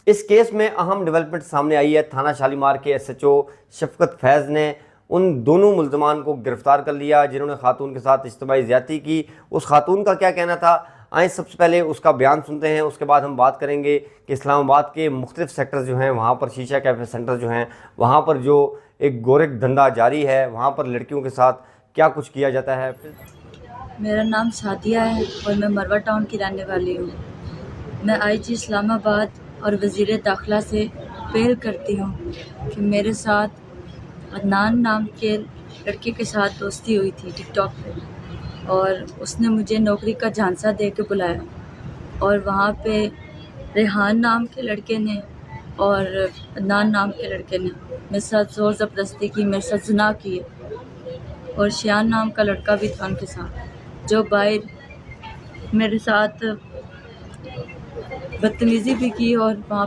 اس case میں اہم development سامنے آئی ہے۔ تھانہ شالیمار کے ایس ایچ او شفقت فیض نے ان دونوں ملزمان کو گرفتار کر لیا جنہوں نے خاتون کے ساتھ اجتماعی زیادتی کی۔ اس خاتون کا کیا کہنا تھا، آئیں سب سے پہلے اس کا بیان سنتے ہیں، اس کے بعد ہم بات کریں گے کہ اسلام آباد کے مختلف سیکٹر جو ہیں وہاں پر شیشہ کیفے سینٹر جو ہیں وہاں پر جو ایک گورکھ دھندا جاری ہے، وہاں پر لڑکیوں کے ساتھ کیا کچھ کیا جاتا ہے۔ میرا نام سعدیہ ہے اور میں مروا ٹاؤن کی رہنے والی ہوں۔ میں آئی جی اسلام آباد اور وزیر داخلہ سے اپیل کرتی ہوں کہ میرے ساتھ عدنان نام کے لڑکے کے ساتھ دوستی ہوئی تھی ٹک ٹاک پہ، اور اس نے مجھے نوکری کا جھانسا دے کے بلایا، اور وہاں پہ ریحان نام کے لڑکے نے اور عدنان نام کے لڑکے نے میرے ساتھ زور زبردستی کی، میرے ساتھ زنا کیے، اور شیان نام کا لڑکا بھی تھا ان کے ساتھ، جو باہر میرے ساتھ بدتمیزی بھی کی اور وہاں